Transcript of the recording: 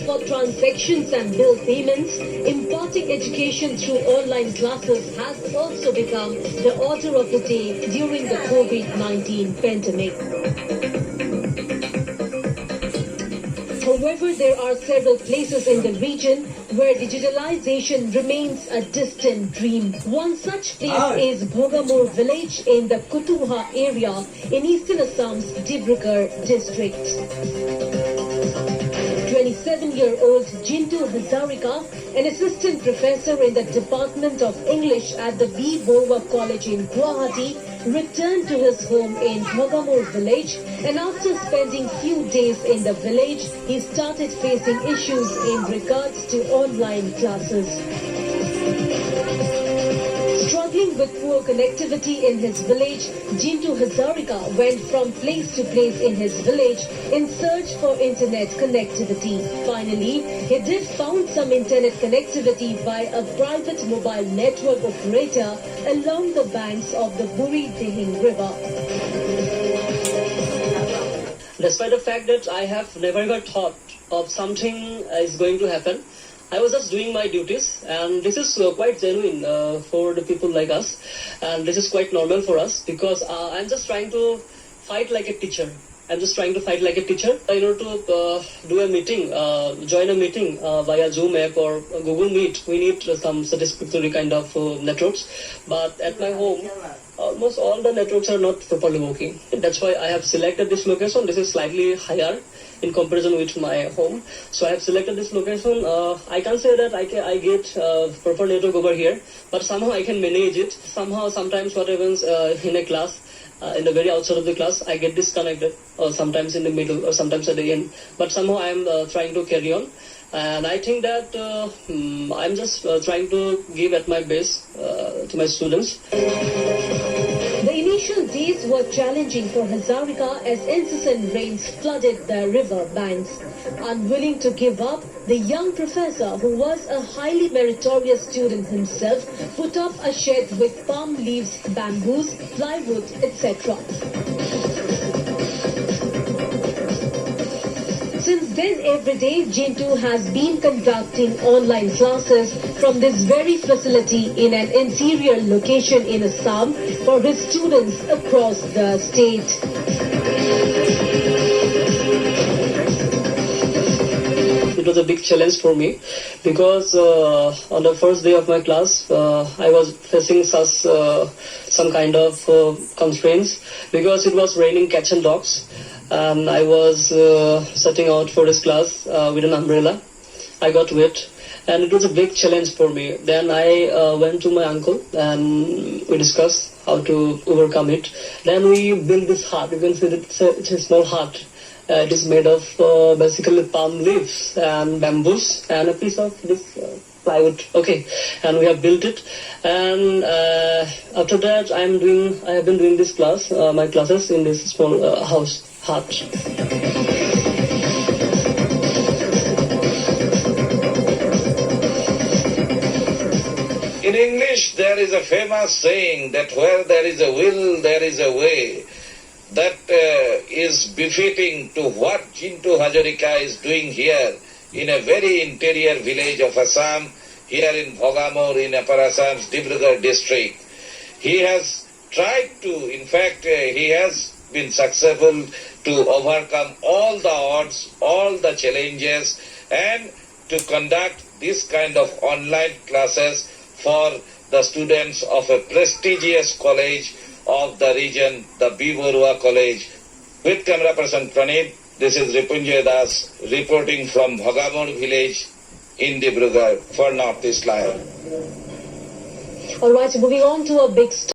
for transactions and bill payments, imparting education through online classes has also become the order of the day during the COVID-19 pandemic. However, there are several places in the region where digitalization remains a distant dream. One such place is Bhogamur village in the Kutuha area in eastern Assam's Dibrugarh district. 27-year-old Jintu Hazarika, an assistant professor in the Department of English at the B. Borwa College in Guwahati, returned to his home in Bhogamur village, and after spending few days in the village, he started facing issues in regards to online classes. Struggling with poor connectivity in his village, Jintu Hazarika went from place to place in his village in search for internet connectivity. Finally, he did found some internet connectivity by a private mobile network operator along the banks of the Buri Dihing River. Despite the fact that I have never ever thought of something is going to happen, I was just doing my duties, and this is quite genuine for the people like us, and this is quite normal for us because I'm just trying to fight like a teacher. I'm just trying to fight like a teacher. In order to do a meeting, join a meeting via Zoom app or Google Meet, we need some satisfactory kind of networks. But at my home, almost all the networks are not properly working. That's why I have selected this location. This is slightly higher in comparison with my home. So I have selected this location. I can't say that I get proper network over here, but somehow I can manage it. Somehow, sometimes what happens in a class, in the very outside of the class, I get disconnected, or sometimes in the middle, or sometimes at the end. But somehow I am trying to carry on. And I think that I'm just trying to give at my best to my students. The initial days were challenging for Hazarika as incessant rains flooded the river banks. Unwilling to give up, the young professor, who was a highly meritorious student himself, put up a shed with palm leaves, bamboos, plywood, etc. Since then, every day, Jintu has been conducting online classes from this very facility in an interior location in Assam for his students across the state. It was a big challenge for me because on the first day of my class, I was facing some kind of constraints because it was raining cats and dogs. And I was setting out for this class with an umbrella. I got wet, and it was a big challenge for me. Then I went to my uncle and we discussed how to overcome it. Then we built this hut. You can see that it's a small hut. It is made of basically palm leaves and bamboos and a piece of this plywood. Okay, and we have built it. And after that, I have been doing this class, my classes in this small hut. In English, there is a famous saying that where there is a will, there is a way. That is befitting to what Jintu Hazarika is doing here in a very interior village of Assam, here in Bhogamur, in Upper Assam's Dibrugarh district. He has tried to, in fact, he has been successful to overcome all the odds, all the challenges, and to conduct this kind of online classes for the students of a prestigious college of the region, the B. Borwa College. With camera person Pranit, this is Ripunjay Das reporting from Bhogamur village in Dibrugarh for Northeast Live. All right, moving on to a big story.